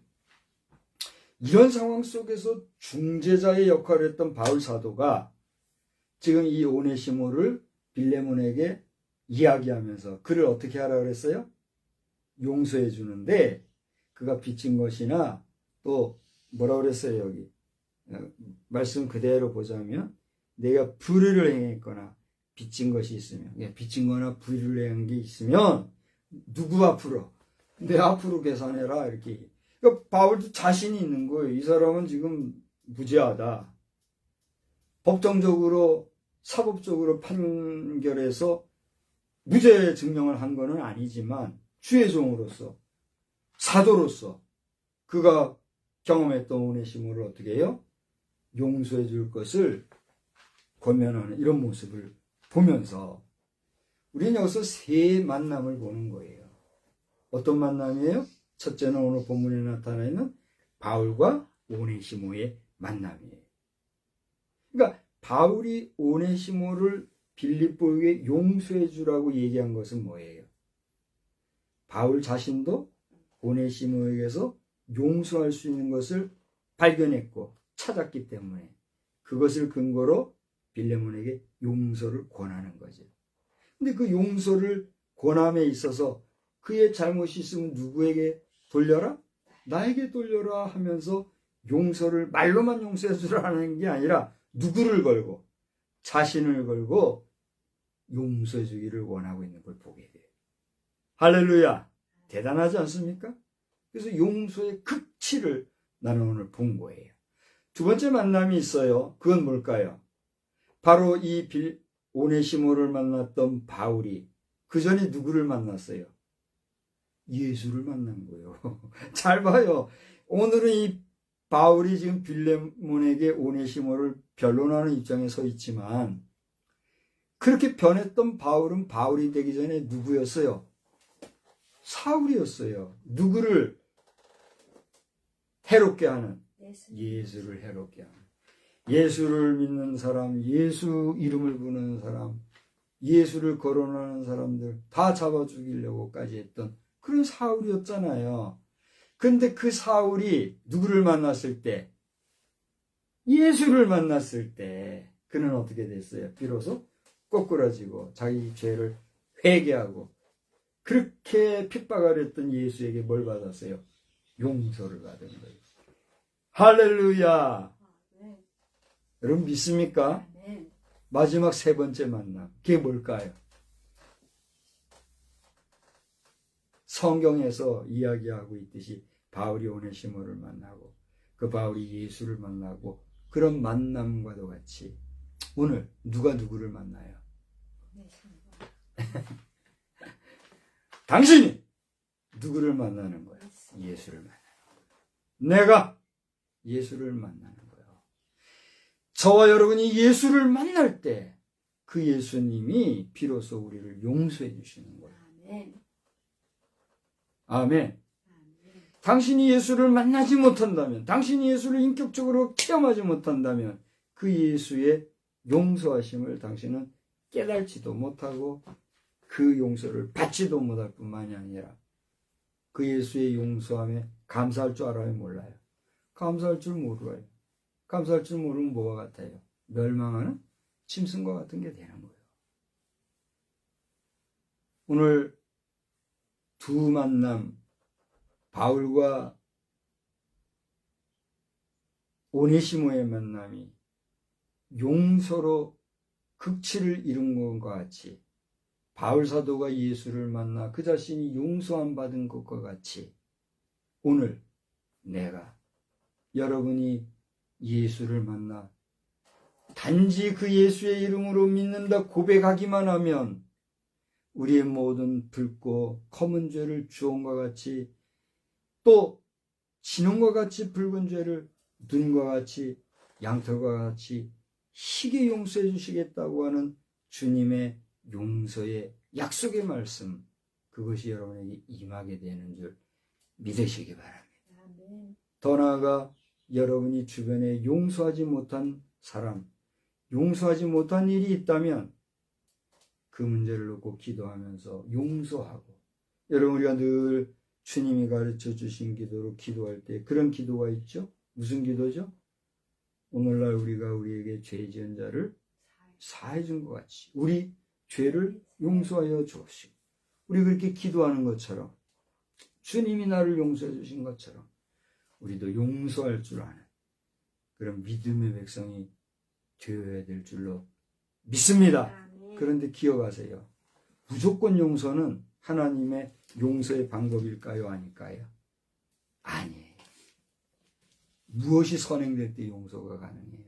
이런 상황 속에서 중재자의 역할을 했던 바울 사도가 지금 이 오네시모를 빌레몬에게 이야기하면서 그를 어떻게 하라 그랬어요? 용서해 주는데 그가 빚진 것이나 또 뭐라 그랬어요 여기 말씀 그대로 보자면 내가 불의를 행했거나 빚진 것이 있으면 빚진 거나 불의를 행한 게 있으면 누구 앞으로 내 앞으로 계산해라 이렇게. 그러니까 바울도 자신이 있는 거예요. 이 사람은 지금 무죄하다. 법정적으로 사법적으로 판결해서 무죄 증명을 한 거는 아니지만 주의 종으로서 사도로서 그가 경험했던 오네시모를 어떻게 해요? 용서해 줄 것을 권면하는 이런 모습을 보면서 우리는 여기서 세 만남을 보는 거예요. 어떤 만남이에요? 첫째는 오늘 본문에 나타나 있는 바울과 오네시모의 만남이에요. 그러니까 바울이 오네시모를 빌립보에게 용서해 주라고 얘기한 것은 뭐예요? 바울 자신도 오네시모에게서 용서할 수 있는 것을 발견했고 찾았기 때문에 그것을 근거로 빌레몬에게 용서를 권하는 거죠. 근데 그 용서를 권함에 있어서 그의 잘못이 있으면 누구에게 돌려라? 나에게 돌려라 하면서 용서를 말로만 용서해 주라는 게 아니라 누구를 걸고 자신을 걸고 용서해 주기를 원하고 있는 걸 보게 돼요. 할렐루야! 대단하지 않습니까? 그래서 용서의 극치를 나는 오늘 본 거예요. 두 번째 만남이 있어요. 그건 뭘까요? 바로 이 오네시모를 만났던 바울이 그 전에 누구를 만났어요? 예수를 만난 거예요. 잘 봐요. 오늘은 이 바울이 지금 빌레몬에게 오네시모를 변론하는 입장에 서 있지만 그렇게 변했던 바울은 바울이 되기 전에 누구였어요? 사울이었어요. 누구를 해롭게 하는? 예수를 해롭게 하는. 예수를 믿는 사람, 예수 이름을 부르는 사람, 예수를 거론하는 사람들 다 잡아 죽이려고까지 했던 그런 사울이었잖아요. 근데 그 사울이 누구를 만났을 때? 예수를 만났을 때 그는 어떻게 됐어요? 비로소 꼬꾸라지고 자기 죄를 회개하고 그렇게 핍박을 했던 예수에게 뭘 받았어요? 용서를 받은 거예요. 할렐루야! 여러분 믿습니까? 마지막 세 번째 만남. 그게 뭘까요? 성경에서 이야기하고 있듯이 바울이 오네시모를 만나고 그 바울이 예수를 만나고 그런 만남과도 같이 오늘 누가 누구를 만나요? 당신이 누구를 만나는 거예요? 예수를 만나는 거예요. 내가 예수를 만나는 거예요. 저와 여러분이 예수를 만날 때 그 예수님이 비로소 우리를 용서해 주시는 거예요. 아멘. 당신이 예수를 만나지 못한다면, 당신이 예수를 인격적으로 체험하지 못한다면 그 예수의 용서하심을 당신은 깨달지도 못하고 그 용서를 받지도 못할 뿐만이 아니라 그 예수의 용서함에 감사할 줄 알아요? 몰라요? 감사할 줄 모르어요. 감사할 줄 모르면 뭐와 같아요? 멸망하는 짐승과 같은 게 되는 거예요. 오늘 두 만남, 바울과 오네시모의 만남이 용서로 극치를 이룬 것과 같이 바울 사도가 예수를 만나 그 자신이 용서함 받은 것과 같이 오늘 내가 여러분이 예수를 만나 단지 그 예수의 이름으로 믿는다 고백하기만 하면 우리의 모든 붉고 검은 죄를 주홍과 같이 또 진홍과 같이 붉은 죄를 눈과 같이 양털과 같이 희게 용서해 주시겠다고 하는 주님의 용서의 약속의 말씀, 그것이 여러분에게 임하게 되는 줄 믿으시기 바랍니다. 더 나아가 여러분이 주변에 용서하지 못한 사람, 용서하지 못한 일이 있다면 그 문제를 놓고 기도하면서 용서하고, 여러분 우리가 늘 주님이 가르쳐 주신 기도로 기도할 때 그런 기도가 있죠. 무슨 기도죠? 오늘날 우리가 우리에게 죄 지은 자를 사해 준 것 같이 우리 죄를 용서하여 주옵시고, 우리 그렇게 기도하는 것처럼 주님이 나를 용서해 주신 것처럼 우리도 용서할 줄 아는 그런 믿음의 백성이 되어야 될 줄로 믿습니다. 그런데 기억하세요. 무조건 용서는 하나님의 용서의 방법일까요? 아닐까요? 아니에요. 무엇이 선행될 때 용서가 가능해요?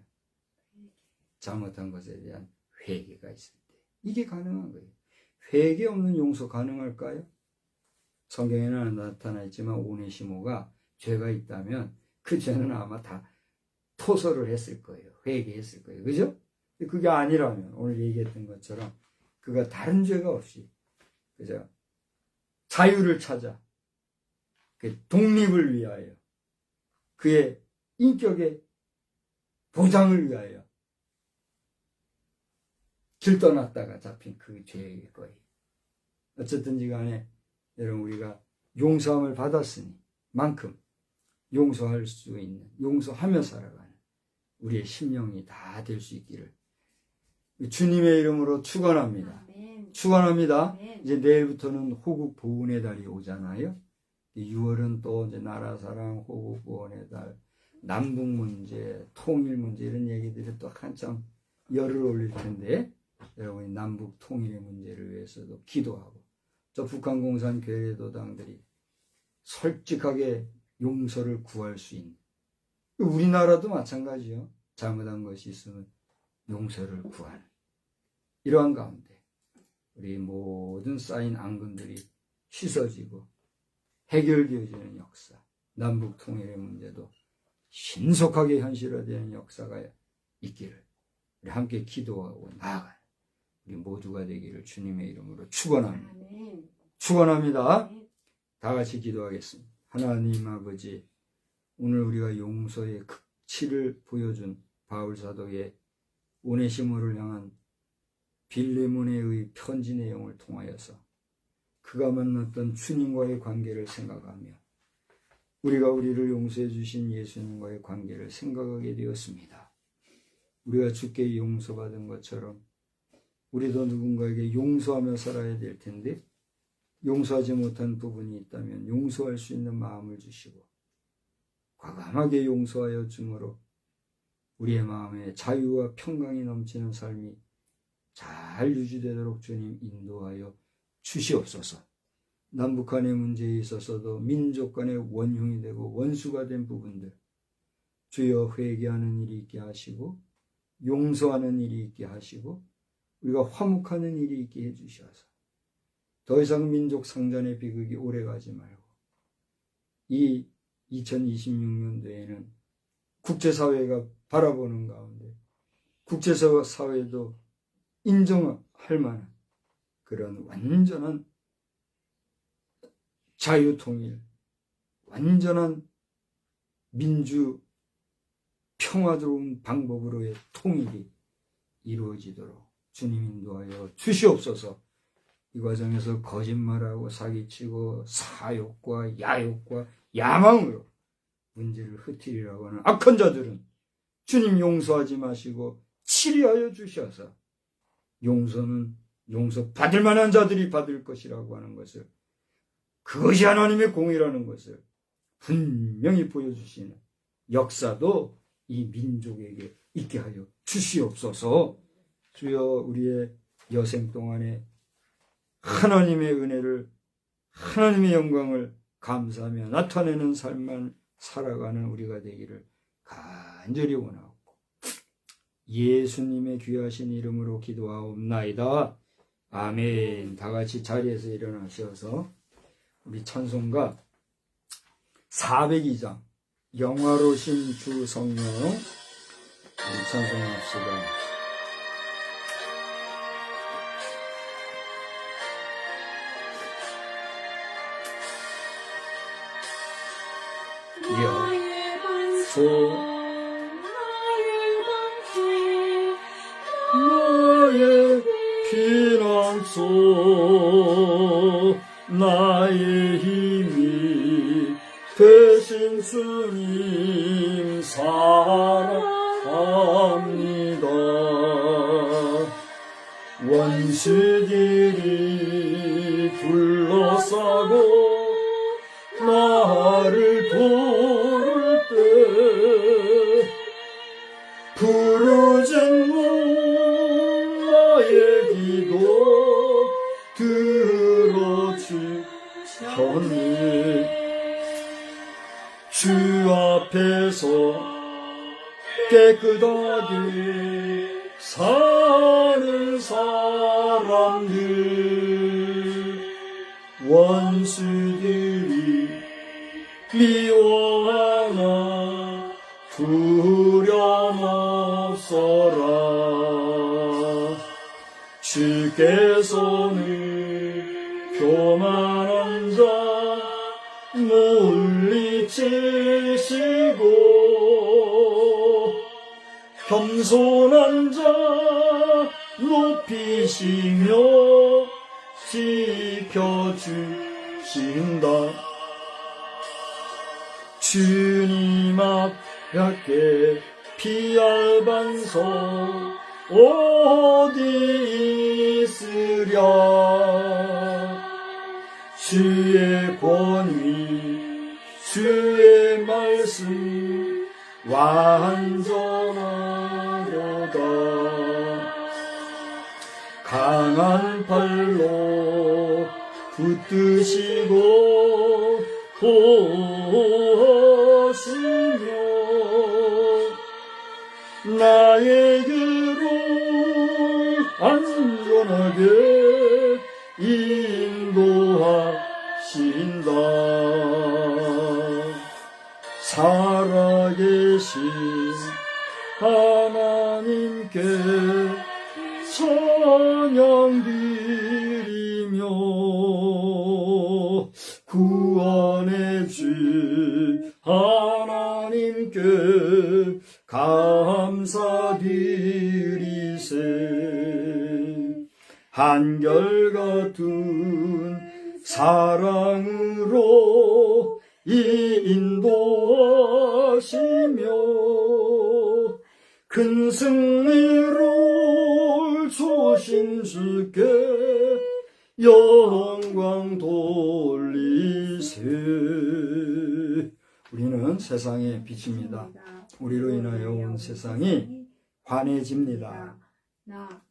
잘못한 것에 대한 회개가 있을 때. 이게 가능한 거예요. 회개 없는 용서 가능할까요? 성경에는 나타나 있지만 오네시모가 죄가 있다면 그 죄는 아마 다 토서를 했을 거예요. 회개했을 거예요. 그죠? 그게 아니라면 오늘 얘기했던 것처럼 그가 다른 죄가 없이 그죠? 자유를 찾아 그 독립을 위하여 그의 인격의 보장을 위하여 길 떠났다가 잡힌 그 죄일 거예요. 어쨌든지 간에 여러분 우리가 용서함을 받았으니 만큼 용서할 수 있는 용서하며 살아가는 우리의 심령이 다 될 수 있기를 주님의 이름으로 축원합니다. 축원합니다. 이제 내일부터는 호국 보훈의 달이 오잖아요. 6월은 또 이제 나라 사랑, 호국 보훈의 달, 남북 문제, 통일 문제 이런 얘기들이 또 한참 열을 올릴 텐데 여러분이 남북 통일의 문제를 위해서도 기도하고 저 북한 공산 괴뢰도당들이 솔직하게 용서를 구할 수 있는 우리나라도 마찬가지요. 잘못한 것이 있으면 용서를 구하는 이러한 가운데 우리 모든 쌓인 앙금들이 씻어지고 해결되어지는 역사, 남북 통일의 문제도 신속하게 현실화되는 역사가 있기를 우리 함께 기도하고 나아가는 우리 모두가 되기를 주님의 이름으로 축원합니다. 축원합니다. 다 같이 기도하겠습니다. 하나님 아버지, 오늘 우리가 용서의 극치를 보여준 바울 사도의 오네시모를 향한 빌레몬의 편지 내용을 통하여서 그가 만났던 주님과의 관계를 생각하며 우리가 우리를 용서해 주신 예수님과의 관계를 생각하게 되었습니다. 우리가 주께 용서받은 것처럼 우리도 누군가에게 용서하며 살아야 될 텐데 용서하지 못한 부분이 있다면 용서할 수 있는 마음을 주시고 과감하게 용서하여 주므로 우리의 마음에 자유와 평강이 넘치는 삶이 잘 유지되도록 주님 인도하여 주시옵소서. 남북한의 문제에 있어서도 민족 간의 원흉이 되고 원수가 된 부분들 주여 회개하는 일이 있게 하시고 용서하는 일이 있게 하시고 우리가 화목하는 일이 있게 해주셔서 더 이상 민족 상잔의 비극이 오래가지 말고 이 2026년도에는 국제사회가 바라보는 가운데 국제사회도 인정할 만한 그런 완전한 자유통일, 완전한 민주 평화로운 방법으로의 통일이 이루어지도록 주님 인도하여 주시옵소서. 이 과정에서 거짓말하고 사기치고 사욕과 야욕과 야망으로 문제를 흩으리라고 하는 악한 자들은 주님 용서하지 마시고 치리하여 주셔서 용서는 용서받을 만한 자들이 받을 것이라고 하는 것을 그것이 하나님의 공의라는 것을 분명히 보여주시는 역사도 이 민족에게 있게 하여 주시옵소서. 주여 우리의 여생 동안에 하나님의 은혜를 하나님의 영광을 감사하며 나타내는 삶만 살아가는 우리가 되기를 간절히 원하옵고 예수님의 귀하신 이름으로 기도하옵나이다. 아멘. 다 같이 자리에서 일어나셔서 우리 찬송가 402장 영화로신 주 성령 찬송합시다.
나의 반석, 나의 방패,
나의 피난소, 나의 힘이 되신 주님 사랑합니다. 원수들이 둘러싸고 나를 부를 때 부르짖는 나의 기도 들어주셨니. 주 앞에서 깨끗하게 사는 사람들, 원수들이 미워하나 두려움 없어라. 주께서는 교만한 자 물리치시고 겸손한 자 높이시며 지켜주신다. 주님 앞에 피할 반석 어디 있으랴. 주의 권위 주의 말씀 완전하도다. 강한 팔로 붙드시고 보시며 나의 길을 안전하게 인도하신다. 살아계신 하나님께 찬양 드리며 구원의 주 하나님께 감사드리세. 한결같은 사랑으로 인도하시며 큰 승리를 주신 주께 영광 돌리세. 우리는 세상의 빛입니다. 우리로 인하여 온 세상이 환해집니다.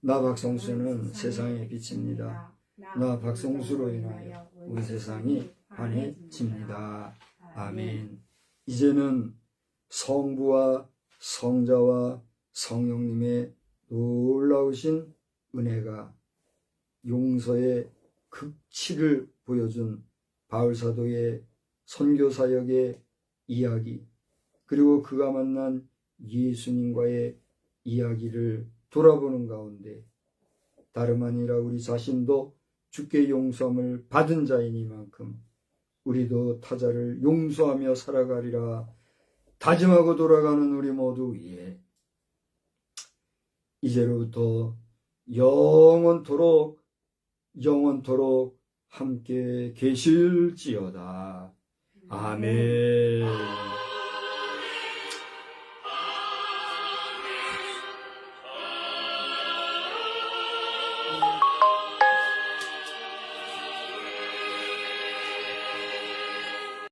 나 박성수는 세상의 빛입니다. 나 박성수로 인하여 온 세상이 환해집니다. 아멘. 이제는 성부와 성자와 성령님의 놀라우신 은혜가 용서의 극치를 보여준 바울사도의 선교사역의 이야기, 그리고 그가 만난 예수님과의 이야기를 돌아보는 가운데 다름 아니라 우리 자신도 주께 용서함을 받은 자이니만큼 우리도 타자를 용서하며 살아가리라 다짐하고 돌아가는 우리 모두 위에 이제로부터 영원토록 함께 계실지어다. 아멘.